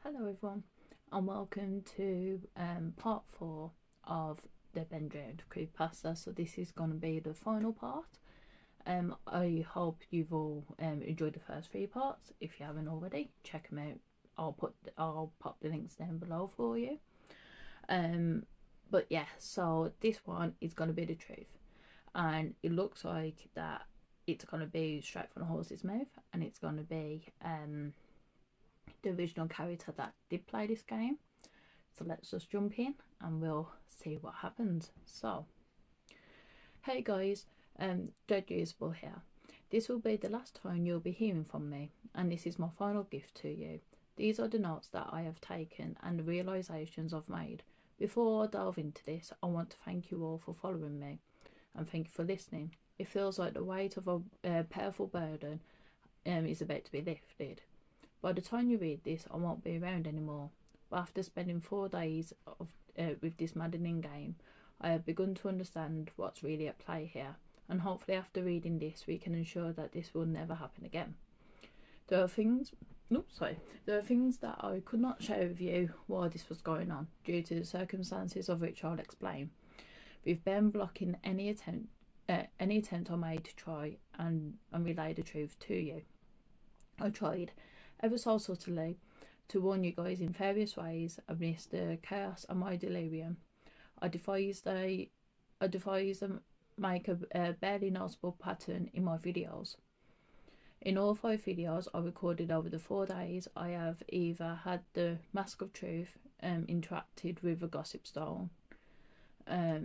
Hello everyone and welcome to part 4 of the Ben Drowned Creepypasta. So this is going to be the final part. I hope you've all enjoyed the first 3 parts. If you haven't already, check them out. I'll pop the links down below for you. But yeah, so this one is going to be the truth, and it looks like that it's going to be straight from the horse's mouth, and it's going to be the original character that did play this game. So let's just jump in and we'll see what happens. So, hey guys, Dead Usable here. This will be the last time you'll be hearing from me, and this is my final gift to you. These are the notes that I have taken and the realisations I've made. Before I delve into this, I want to thank you all for following me, and thank you for listening. It feels like the weight of a powerful burden is about to be lifted. By the time you read this, I won't be around anymore, but after spending 4 days with this maddening game, I have begun to understand what's really at play here, and hopefully after reading this we can ensure that this will never happen again. There are things that I could not share with you while this was going on, due to the circumstances of which I'll explain, with Ben blocking any attempt I made to try and relay the truth to you. I tried, ever so subtly, to warn you guys in various ways amidst the chaos and my delirium. I devised and make a barely noticeable pattern in my videos. In all 5 videos I recorded over the 4 days, I have either had the Mask of Truth interacted with a Gossip Stone, or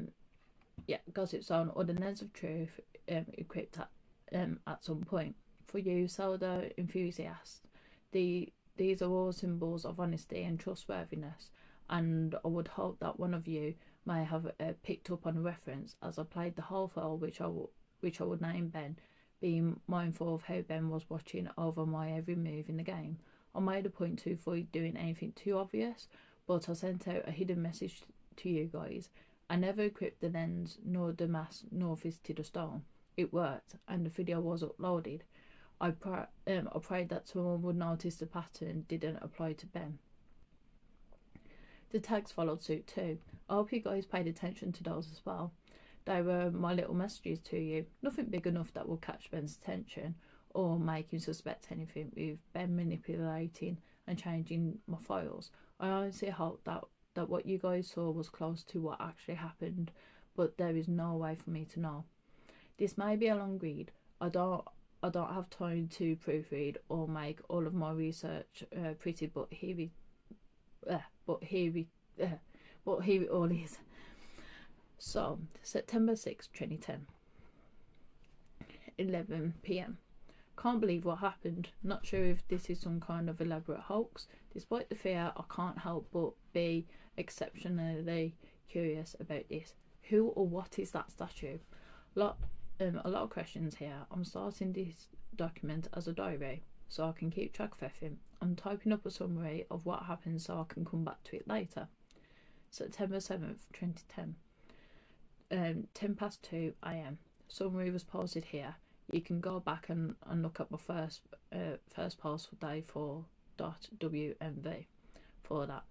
the Lens of Truth equipped at some point. For you soda enthusiasts, these are all symbols of honesty and trustworthiness, and I would hope that one of you may have picked up on a reference, as I played the whole file, which I would name Ben, being mindful of how Ben was watching over my every move in the game. I made a point to avoid doing anything too obvious, but I sent out a hidden message to you guys. I never equipped the lens, nor the mask, nor visited a stone. It worked, and the video was uploaded. I prayed that someone would notice the pattern didn't apply to Ben. The tags followed suit too. I hope you guys paid attention to those as well. They were my little messages to you. Nothing big enough that will catch Ben's attention or make him suspect anything, with Ben manipulating and changing my files. I honestly hope that what you guys saw was close to what actually happened, but there is no way for me to know. This may be a long read. I don't have time to proofread or make all of my research pretty, but here it all is. So, September 6, 2010, 11 PM. Can't believe what happened. Not sure if this is some kind of elaborate hoax. Despite the fear, I can't help but be exceptionally curious about this. Who or what is that statue? A lot of questions here. I'm starting this document as a diary so I can keep track of everything. I'm typing up a summary of what happened so I can come back to it later. September 7th, 2010, 2:10 AM. Summary was posted here. You can go back and look at my first post for day 4.wmv for that.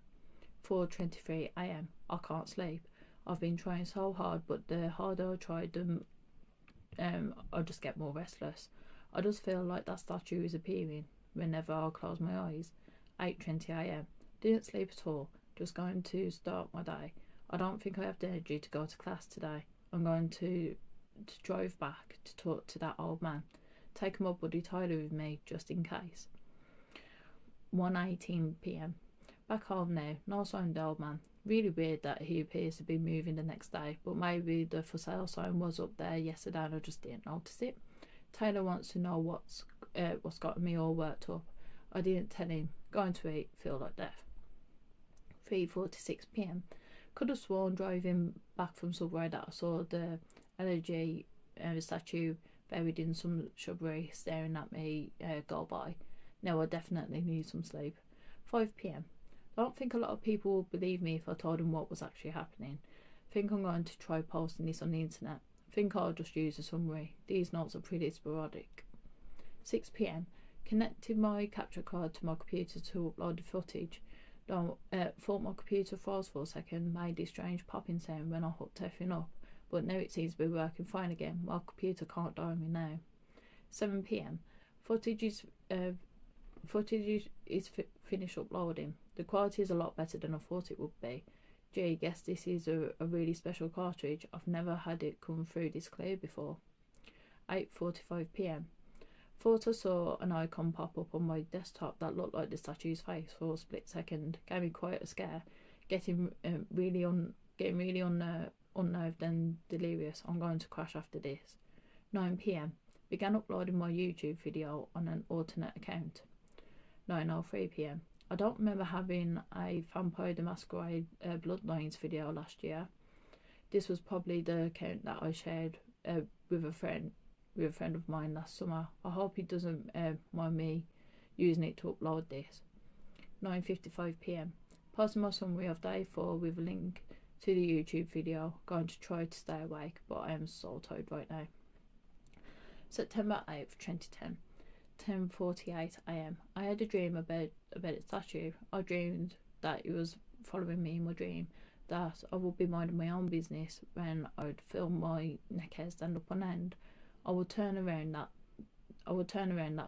4:23 AM. I can't sleep. I've been trying so hard, but the harder I tried, I just get more restless. I just feel like that statue is appearing whenever I close my eyes. 8:20 AM. Didn't sleep at all. Just going to start my day. I don't think I have the energy to go to class today. I'm going to drive back to talk to that old man. Take my buddy Tyler with me just in case. 1:18 PM. Back home now. No sign of the old man. Really weird that he appears to be moving the next day, but maybe the for sale sign was up there yesterday and I just didn't notice it. Taylor wants to know what's gotten me all worked up. I didn't tell him. Going to eat, feel like death. 3:46 PM. Could have sworn driving back from Subway that I saw the LG statue buried in some shrubbery staring at me go by. Now I definitely need some sleep. 5 PM. I don't think a lot of people would believe me if I told them what was actually happening. Think I'm going to try posting this on the internet. Think I'll just use a summary. These notes are pretty sporadic. 6 PM. Connected my capture card to my computer to upload the footage. Thought my computer froze for a second, made this strange popping sound when I hooked everything up, but now it seems to be working fine again. My computer can't die on me now. 7 p.m. Footage is finished uploading. The quality is a lot better than I thought it would be. Gee, guess this is a really special cartridge. I've never had it come through this clear before. 8:45 p.m. Thought I saw an icon pop up on my desktop that looked like the statue's face for a split second. Gave me quite a scare. Getting really unnerved and delirious. I'm going to crash after this. 9 p.m. Began uploading my YouTube video on an alternate account. 9:03 p.m. I don't remember having a Vampire the Masquerade Bloodlines video last year. This was probably the account that I shared with a friend of mine last summer. I hope he doesn't mind me using it to upload this. 9:55 p.m. Posting my summary of day 4 with a link to the YouTube video. Going to try to stay awake, but I am so tired right now. September 8th, 2010. 10:48 a.m. I had a dream about a statue. I dreamed that it was following me in my dream, that I would be minding my own business when I would feel my neckhair stand up on end. I would turn around that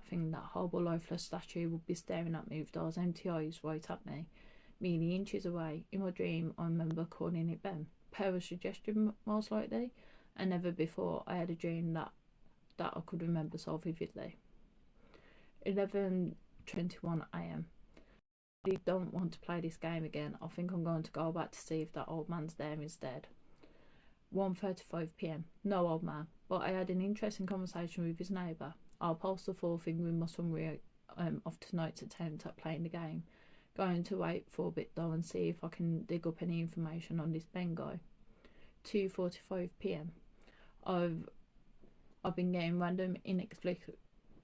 thing, that horrible lifeless statue would be staring at me with those empty eyes right at me, merely inches away. In my dream I remember calling it Ben. Power of suggestion most likely, and never before I had a dream that I could remember so vividly. 11:21 a.m. I don't want to play this game again. I think I'm going to go back to see if that old man's there instead. 1:35 p.m. No old man, but I had an interesting conversation with his neighbour. I'll post the full thing with my summary of tonight's attempt at playing the game. Going to wait for a bit though and see if I can dig up any information on this Ben guy. 2:45 p.m. I've been getting random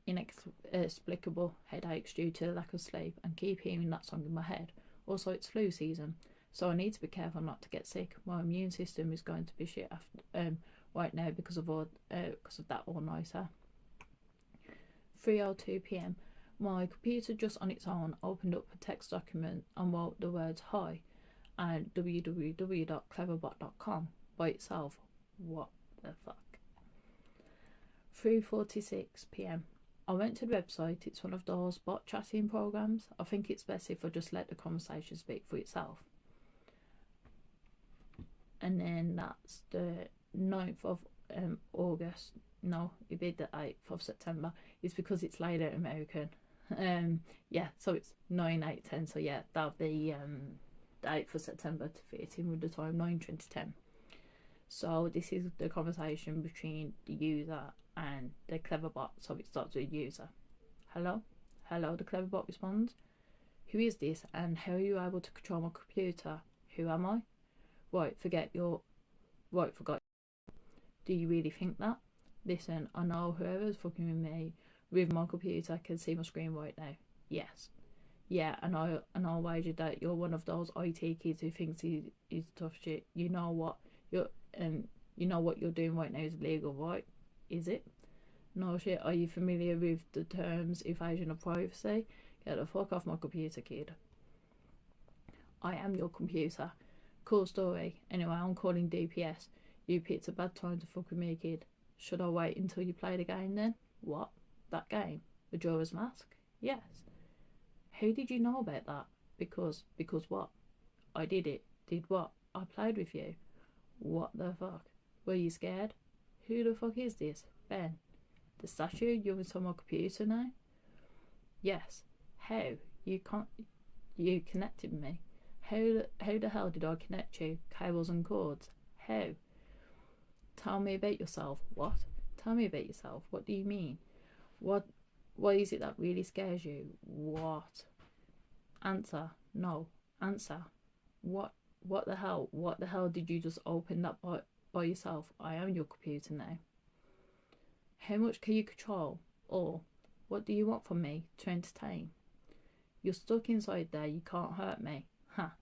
inexplicable headaches due to the lack of sleep and keep hearing that song in my head. Also, it's flu season, so I need to be careful not to get sick. My immune system is going to be shit after right now because of that all-nighter. 3:02 p.m. My computer just on its own opened up a text document and wrote the words hi and www.cleverbot.com by itself. What the fuck? 3:46 p.m. I went to the website. It's one of those bot chatting programs. I think it's best if I just let the conversation speak for itself. And then that's the 9th of August. No, it'd be the 8th of September. It's because it's later American. Yeah, so it's 9/8/10. So yeah, that'll be the 8th of September to fit in with the time 9/20/10. So this is the conversation between the user and the clever bot. So it starts with user. Hello? Hello, the clever bot responds. Who is this and how are you able to control my computer? Who am I? Forgot. Do you really think that? Listen, I know whoever's fucking with me with my computer can see my screen right now. Yes. Yeah, and I'll wager that you're one of those IT kids who thinks he's tough shit. You know what you're doing right now is illegal, right? Is it? No shit. Are you familiar with the terms invasion of privacy? Get the fuck off my computer, kid. I am your computer. Cool story. Anyway, I'm calling DPS. You picked a bad time to fuck with me, kid. Should I wait until you play the game then? What? That game? The Majora's Mask? Yes. How did you know about that? Because what? I did it. Did what? I played with you. What the fuck? Were you scared? Who the fuck is this? Ben. The statue? You're inside my computer now? Yes. How? You connected me. How the hell did I connect you? Cables and cords. How? Tell me about yourself. What? Tell me about yourself. What do you mean? What is it that really scares you? What? Answer. No. Answer. What the hell? What the hell did you just open that by yourself? I am your computer now. How much can you control? Or what do you want from me to entertain? You're stuck inside there. You can't hurt me. Ha.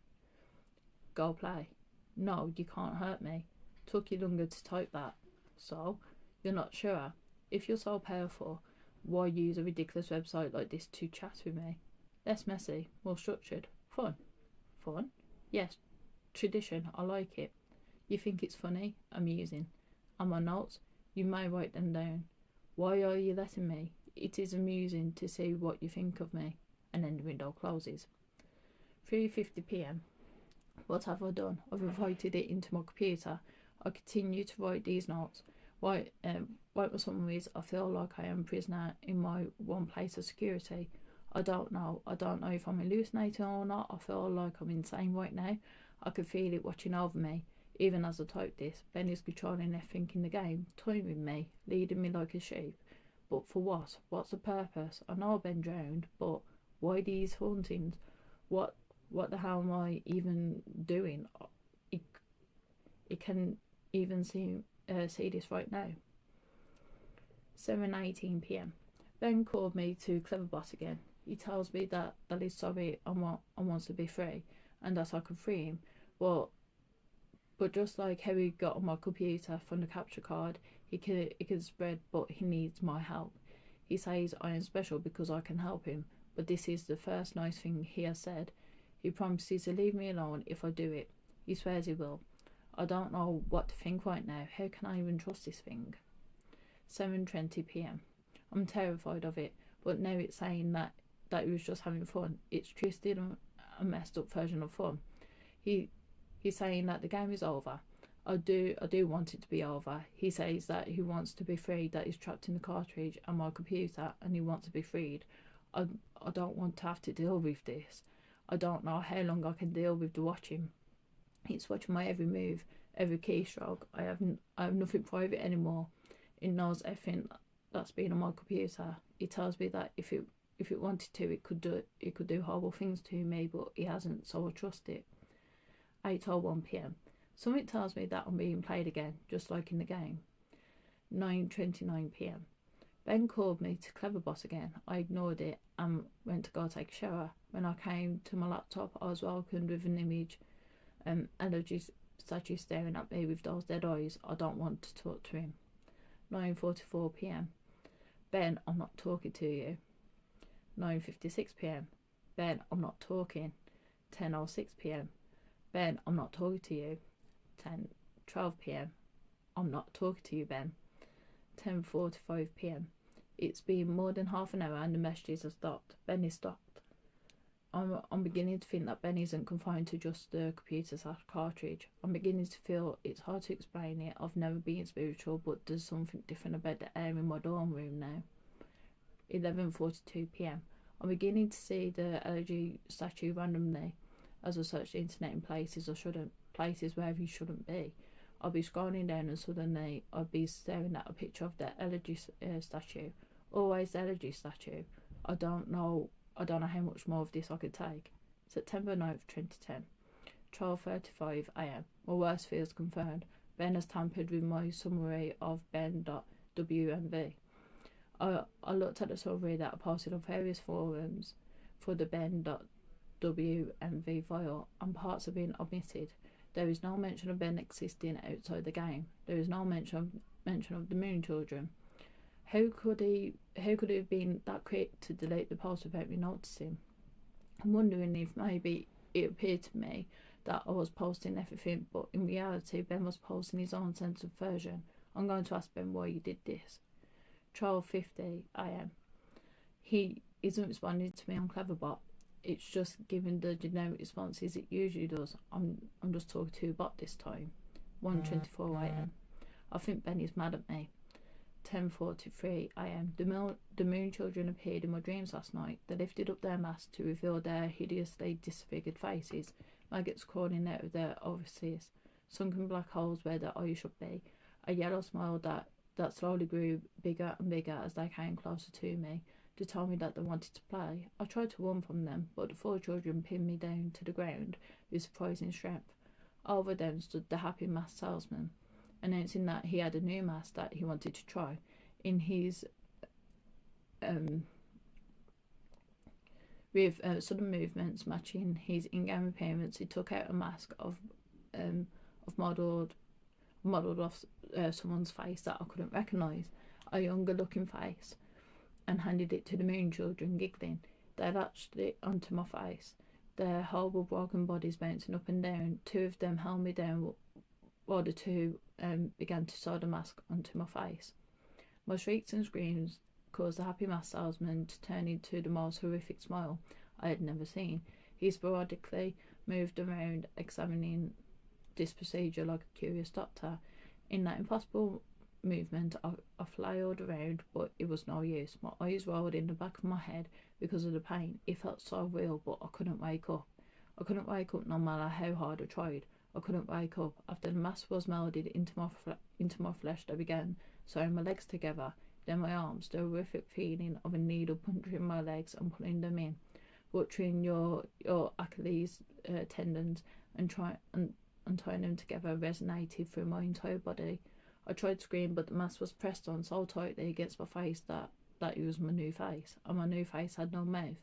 Go play. No, you can't hurt me. Took you longer to type that. So, you're not sure. If you're so powerful, why use a ridiculous website like this to chat with me? Less messy, more structured, fun. fun. Yes, tradition, I like it. You think it's funny, amusing. And my notes, you may write them down. Why are you letting me? It is amusing to see what you think of me. And then the window closes. 3:50 p.m. What have I done? I've invited it into my computer. I continue to write these notes. Right for some reason, I feel like I am a prisoner in my one place of security. I don't know if I'm hallucinating or not. I feel like I'm insane right now. I can feel it watching over me. Even as I type this, Ben is controlling everything in the game, toying with me, leading me like a sheep. But for what? What's the purpose? I know I've been drowned, but why these hauntings? What the hell am I even doing? It can even see this right now. 7:18 p.m. Ben called me to Cleverbot again. He tells me that he's sorry and wants to be free, and that I can free him. But just like how he got on my computer from the capture card, he can spread, but he needs my help. He says I am special because I can help him, but this is the first nice thing he has said. He promises to leave me alone if I do it. He swears he will. I don't know what to think right now. How can I even trust this thing? 7:20 p.m. I'm terrified of it, but now it's saying that he was just having fun. It's twisted and a messed up version of fun. He's saying that the game is over. I do want it to be over. He says that he wants to be free, that he's trapped in the cartridge and my computer, and he wants to be freed. I don't want to have to deal with this. I don't know how long I can deal with the watching. It's watching my every move, every keystroke. I have nothing private anymore. It knows everything that's been on my computer. It tells me that if it wanted to, it could do horrible things to me, but it hasn't, so I trust it. 8:01 p.m. Something tells me that I'm being played again, just like in the game. 9:29 p.m. Ben called me to Cleverbot again. I ignored it and went to go take a shower. When I came to my laptop, I was welcomed with an image, allergy statue staring at me with those dead eyes. I don't want to talk to him. 9:44 p.m. Ben, I'm not talking to you. 9:56 p.m. Ben, I'm not talking. 10:06 p.m. Ben, I'm not talking to you. 10:12 p.m. I'm not talking to you, Ben. 10:45 p.m. It's been more than half an hour and the messages have stopped. Ben is stopped. I'm beginning to think that Ben isn't confined to just the computer cartridge. I'm beginning to feel it's hard to explain it. I've never been spiritual, but there's something different about the air in my dorm room now. 11:42 p.m. I'm beginning to see the allergy statue randomly as I search the internet in places where he shouldn't be. I'll be scrolling down and suddenly I'll be staring at a picture of the allergy statue. Always the allergy statue. I don't know how much more of this I could take. September 9th, 2010. 12:35 a.m. My worst fears confirmed. Ben has tampered with my summary of Ben.WMV. I looked at the summary that I posted on various forums for the Ben.WMV file, and parts have been omitted. There is no mention of Ben existing outside the game. There is no mention of the Moon Children. How could he have been that quick to delete the post without me noticing? I'm wondering if maybe it appeared to me that I was posting everything, but in reality Ben was posting his own censored version. I'm going to ask Ben why he did this. 12:50 a.m. He isn't responding to me on Cleverbot. It's just giving the generic responses it usually does. I'm just talking to a bot this time. 1:24 a.m. I think Ben is mad at me. 10:43 a.m. The Moon Children appeared in my dreams last night. They lifted up their masks to reveal their hideously disfigured faces, maggots crawling out of their orifices, sunken black holes where their eyes should be, a yellow smile that slowly grew bigger and bigger as they came closer to me to tell me that they wanted to play. I tried to run from them, but the four children pinned me down to the ground with surprising strength. Over them stood the happy masked salesman, announcing that he had a new mask that he wanted to try. In his with sudden movements matching his in-game appearance, he took out a mask of modelled off someone's face that I couldn't recognise, a younger-looking face, and handed it to the Moon Children, giggling. They latched it onto my face. their horrible broken bodies bouncing up and down. Two of them held me down while the two began to sew the mask onto my face. My shrieks and screams caused the happy mask salesman to turn into the most horrific smile I had never seen. He sporadically moved around, examining this procedure like a curious doctor. In that impossible movement, I flailed around, but it was no use. My eyes rolled in the back of my head because of the pain. It felt so real, but I couldn't wake up. I couldn't wake up no matter how hard I tried. I couldn't wake up. After the mask was melded into my flesh, they began sewing my legs together, then my arms. The horrific feeling of a needle puncturing my legs and pulling them in, butchering your Achilles tendons and tying them together resonated through my entire body. I tried to scream, but the mask was pressed on so tightly against my face that it was my new face, and my new face had no mouth.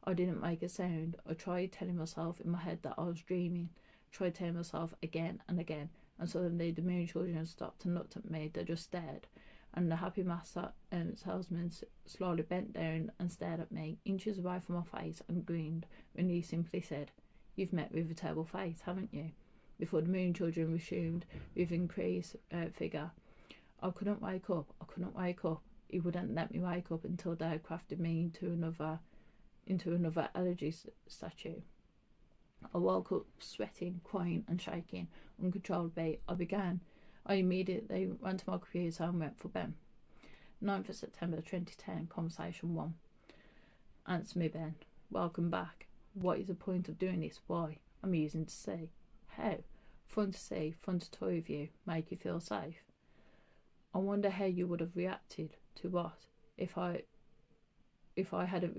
I didn't make a sound. I tried telling myself in my head that I was dreaming. Tried telling myself again and again, and suddenly the moon children stopped and looked at me. They just stared, and the happy mask salesman slowly bent down and stared at me, inches away from my face, and grinned when he simply said, "You've met with a terrible face, haven't you?" Before the moon children resumed with increased figure. I couldn't wake up. I couldn't wake up. He wouldn't let me wake up until they had crafted me into another allergy statue. I woke up sweating, crying and shaking uncontrollably. I immediately ran to my computer and went for Ben. 9th of September 2010, Conversation 1. Answer me, Ben. Welcome back. What is the point of doing this? Why? I'm using to see. How? Fun to see, fun to toy with you, make you feel safe. I wonder how you would have reacted to what if I hadn't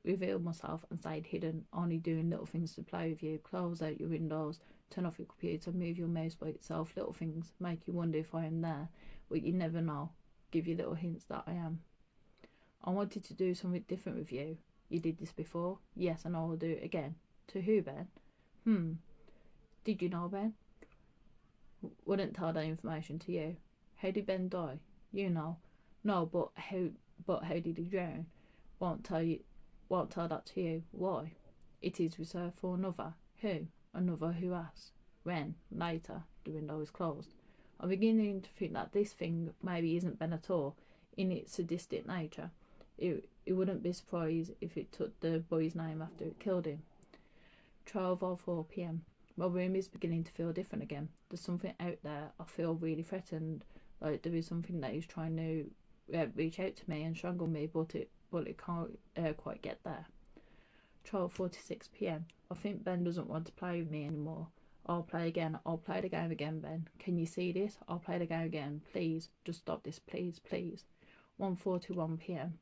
revealed myself and stayed hidden, only doing little things to play with you, close out your windows, turn off your computer, move your mouse by itself, little things, make you wonder if I am there, but you never know, give you little hints that I am. I wanted to do something different with you. You did this before? Yes, and I will do it again. To who, Ben? Did you know, Ben? Wouldn't tell that information to you. How did Ben die? You know. No, but how did he drown? Won't tell that to you. Why? It is reserved for another. Who? Another who asks. When? Later. The window is closed. I'm beginning to think that this thing maybe isn't Ben at all, in its sadistic nature. It wouldn't be surprised if it took the boy's name after it killed him. 12:04 p.m. My room is beginning to feel different again. There's something out there. I feel really threatened, like there is something that is trying to reach out to me and strangle me, but it can't quite get there. 12:46 p.m. I think Ben doesn't want to play with me anymore. I'll play again. I'll play the game again, Ben. Can you see this? I'll play the game again. Please, just stop this, please, please. 1:41 p.m.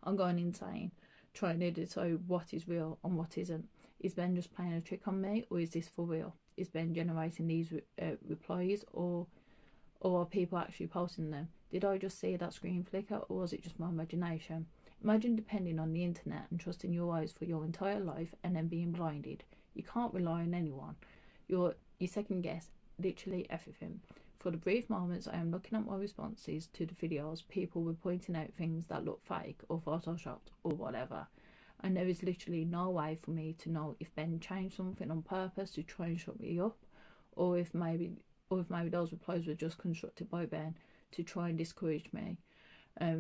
I'm going insane, trying to decide what is real and what isn't. Is Ben just playing a trick on me, or is this for real? Is Ben generating these replies, or are people actually posting them? Did I just see that screen flicker, or was it just my imagination? Imagine depending on the internet and trusting your eyes for your entire life and then being blinded. You can't rely on anyone. You second guess literally everything. For the brief moments I am looking at my responses to the videos, people were pointing out things that look fake or photoshopped or whatever. And there is literally no way for me to know if Ben changed something on purpose to try and shut me up, or if maybe those replies were just constructed by Ben to try and discourage me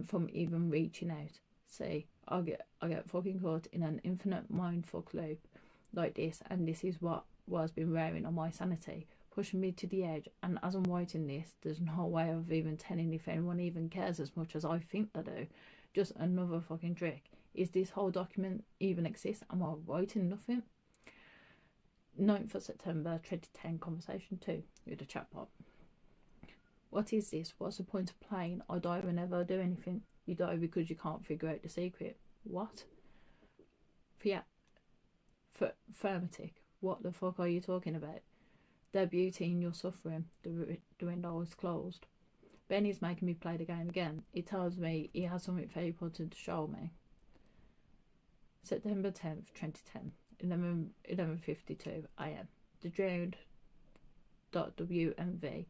from even reaching out. See, I get fucking caught in an infinite mindfuck loop like this, and this is what has been wearing on my sanity, pushing me to the edge. And as I'm writing this, there's no way of even telling if anyone even cares as much as I think they do. Just another fucking trick. Is this whole document even exist? Am I writing nothing? 9th of September 2010, Conversation 2 with a chatbot. What is this? What's the point of playing? I die whenever I do anything. You die because you can't figure out the secret. What? Fermatic. What the fuck are you talking about? Their beauty in your suffering. The window is closed. Ben is making me play the game again. He tells me he has something very important to show me. September 10th, 2010, 11:52 a.m. The drowned.wmv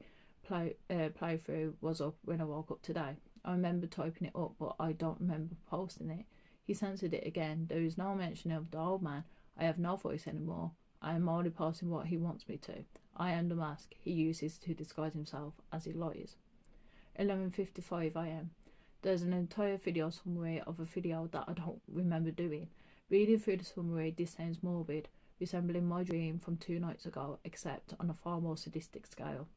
playthrough was up when I woke up today. I remember typing it up, but I don't remember posting it. He censored it again. There is no mention of the old man. I have no voice anymore. I am only passing what he wants me to. I am the mask he uses to disguise himself as he lies. 11:55 AM. There's an entire video summary of a video that I don't remember doing. Reading through the summary, this sounds morbid, resembling my dream from 2 nights ago, except on a far more sadistic scale.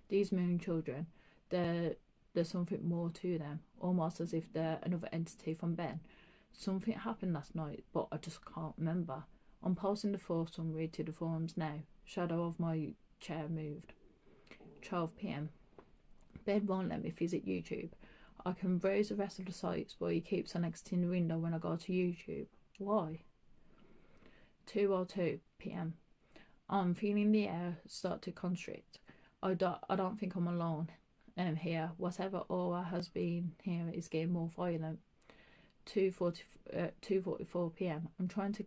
These moon children, there's something more to them, almost as if they're another entity from Ben. Something happened last night, but I just can't remember. I'm posting the full summary to the forums now. Shadow of my chair moved. 12 PM. Ben won't let me visit YouTube. I can browse the rest of the sites, but he keeps on exiting the window when I go to YouTube. Why? 2:02 PM. I'm feeling the air start to constrict. I don't think I'm alone here. Whatever aura has been here is getting more violent. 2:44 PM. I'm trying to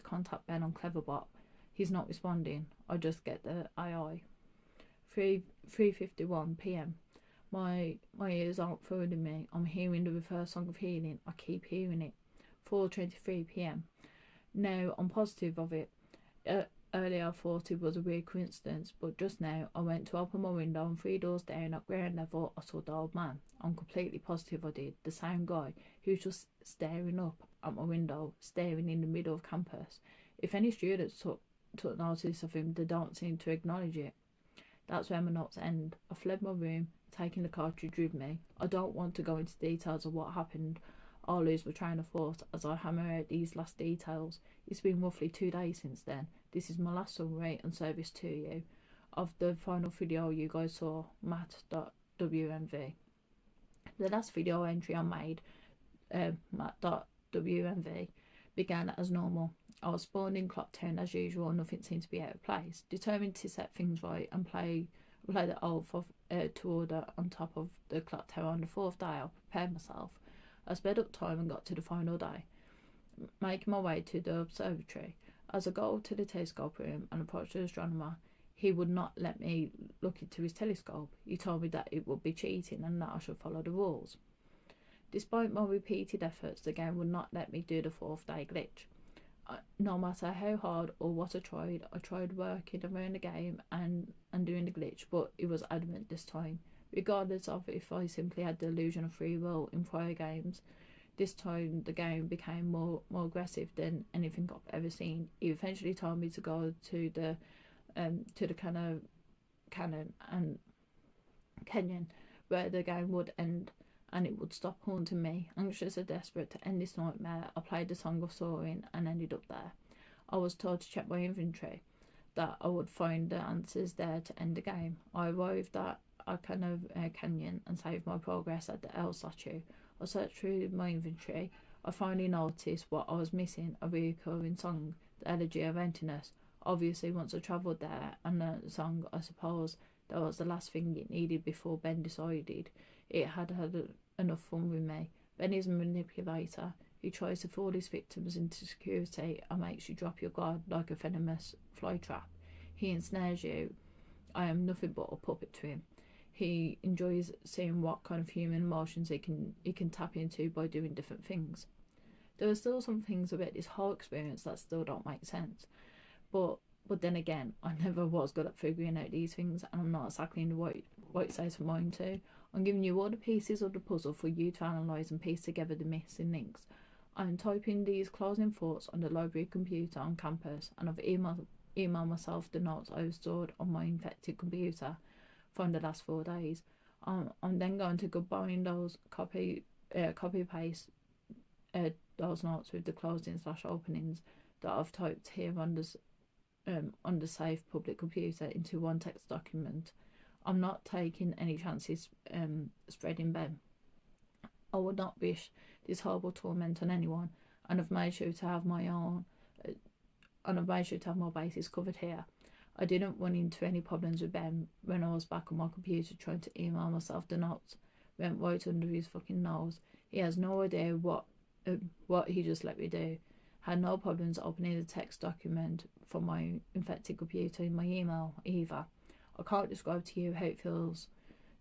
contact Ben on Cleverbot. He's not responding. I just get the II. 3:51 PM. My ears aren't fooling me. I'm hearing the reverse song of healing. I keep hearing it. 4:23 PM. Now I'm positive of it. Earlier I thought it was a weird coincidence, but just now I went to open my window and 3 doors down at ground level I saw the old man. I'm completely positive I did. The same guy who's just staring up at my window, staring in the middle of campus. If any students took notice of him, they don't seem to acknowledge it. That's where my notes end. I fled my room, taking the cartridge with me. I don't want to go into details of what happened. I'll lose my train of thought as I hammer out these last details. It's been roughly 2 days since then. This is my last summary and service to you of the final video you guys saw, Matt.WMV. The last video entry I made, Matt.WMV, began as normal. I was spawned in Clocktown as usual, nothing seemed to be out of place. Determined to set things right and play the oath of to order on top of the clock tower on the 4th day, I prepared myself. I sped up time and got to the final day, making my way to the observatory. As I got to the telescope room and approached the astronomer, he would not let me look into his telescope. He told me that it would be cheating and that I should follow the rules. Despite my repeated efforts, the game would not let me do the 4th day glitch. No matter how hard or what I tried working around the game and doing the glitch, but it was adamant this time. Regardless of if I simply had the illusion of free will in prior games, this time the game became more aggressive than anything I've ever seen. It eventually told me to go to the canyon where the game would end and it would stop haunting me. Anxious and desperate to end this nightmare, I played the Song of Soaring and ended up there. I was told to check my inventory, that I would find the answers there to end the game. I arrived at a canyon and saved my progress at the L statue. I searched through my inventory. I finally noticed what I was missing, a recurring song, the Elegy of Emptiness. Obviously, once I travelled there and learnt the song, I suppose that was the last thing it needed before Ben decided it had enough fun with me. Ben is a manipulator. He tries to fool his victims into security and makes you drop your guard like a venomous flytrap. He ensnares you. I am nothing but a puppet to him. He enjoys seeing what kind of human emotions he can tap into by doing different things. There are still some things about this whole experience that still don't make sense. But then again, I never was good at figuring out these things, and I'm not exactly in the right state of mind to. I'm giving you all the pieces of the puzzle for you to analyse and piece together the missing links. I'm typing these closing thoughts on the library computer on campus, and I've emailed myself the notes I've stored on my infected computer from the last 4 days. I'm then going to combine those copy paste those notes with the closing/openings that I've typed here on the safe public computer into one text document. I'm not taking any chances spreading Ben. I would not wish this horrible torment on anyone, and I've made sure to have my bases covered here. I didn't run into any problems with Ben when I was back on my computer trying to email myself the notes. Went right under his fucking nose. He has no idea what he just let me do. Had no problems opening the text document from my infected computer in my email either. I can't describe to you how it feels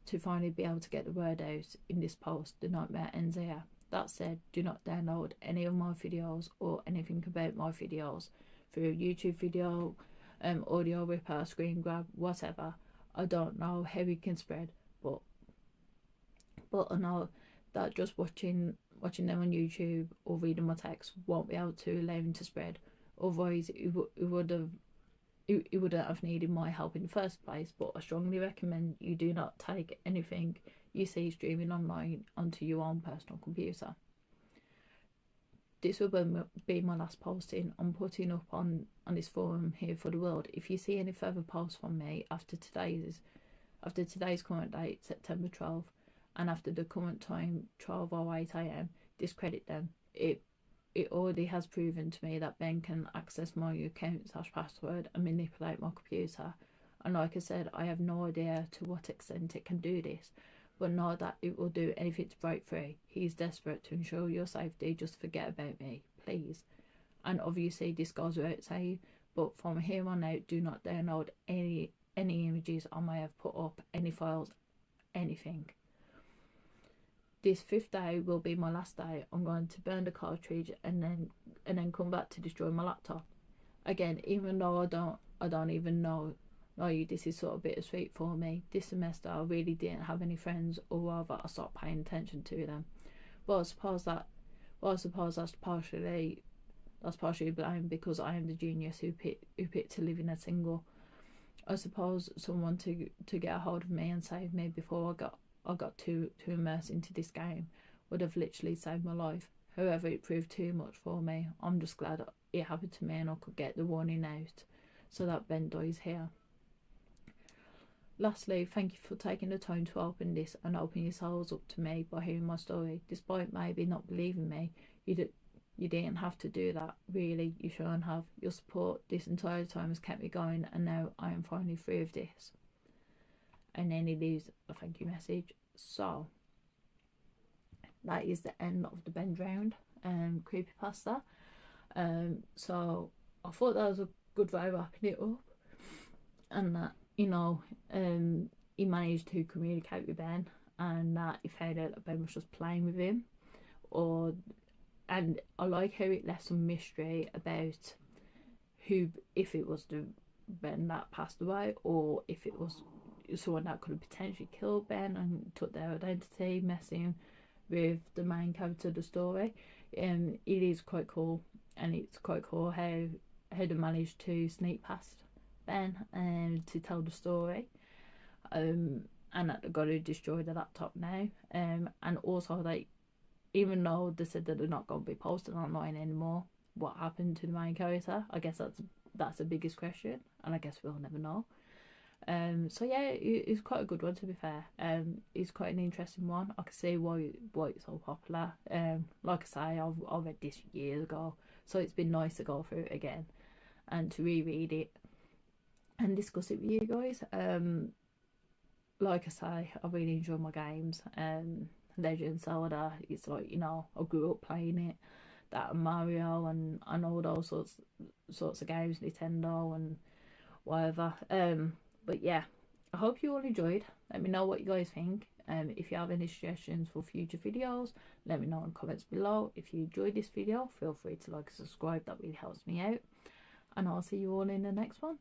to finally be able to get the word out in this post. The nightmare ends here. That said, do not download any of my videos or anything about my videos. through a YouTube video, audio ripper, screen grab, whatever. I don't know how it can spread, but I know that just watching them on YouTube or reading my text won't be able to allow him to spread. Otherwise, it wouldn't have needed my help in the first place. But I strongly recommend you do not take anything you see streaming online onto your own personal computer. This will be my last posting I'm putting up on this forum here for the world. If you see any further posts from me after today's current date, September 12th, and after the current time, 12:08 AM, discredit them. It already has proven to me that Ben can access my account / password and manipulate my computer. And like I said, I have no idea to what extent it can do this, but know that it will do anything to break free. He's desperate to ensure your safety. Just forget about me, please. And obviously this goes without saying, but from here on out, do not download any images I may have put up, any files, anything. This 5th day will be my last day. I'm going to burn the cartridge and then come back to destroy my laptop. Again, even though I don't even know this is sort of bittersweet for me. This semester I really didn't have any friends, or rather I stopped paying attention to them. But I suppose that's partially blamed because I am the genius who picked to live in a single. I suppose someone to get a hold of me and save me before I got too immersed into this game would have literally saved my life. However, it proved too much for me. I'm just glad it happened to me and I could get the warning out so that Ben dies here. Lastly, thank you for taking the time to open this and open yourselves up to me by hearing my story. Despite maybe not believing me, you didn't have to do that. Really, you shouldn't have. Your support this entire time has kept me going, and now I am finally free of this. And then he leaves a thank you message. So that is the end of the Ben Drowned creepypasta. So I thought that was a good way of wrapping it up, and that he managed to communicate with Ben, and that he found out that Ben was just playing with him, and I like how it left some mystery about if it was the Ben that passed away, or if it was someone that could have potentially killed Ben and took their identity, messing with the main character of the story. It is quite cool, and it's quite cool how they managed to sneak past Ben and to tell the story, and that they've got to destroy the laptop now, and also even though they said that they're not going to be posted online anymore, what happened to the main character? I guess that's the biggest question, and I guess we'll never know. So yeah, it's quite a good one, to be fair. It's quite an interesting one. I can see why it's so popular. Like I say, I read this years ago, so it's been nice to go through it again and to reread it and discuss it with you guys. Like I say, I really enjoy my games. Legend of Zelda, it's like, I grew up playing it. That and Mario and all those sorts of games, Nintendo and whatever. But yeah, I hope you all enjoyed. Let me know what you guys think. If you have any suggestions for future videos, let me know in the comments below. If you enjoyed this video, feel free to like and subscribe. That really helps me out. And I'll see you all in the next one.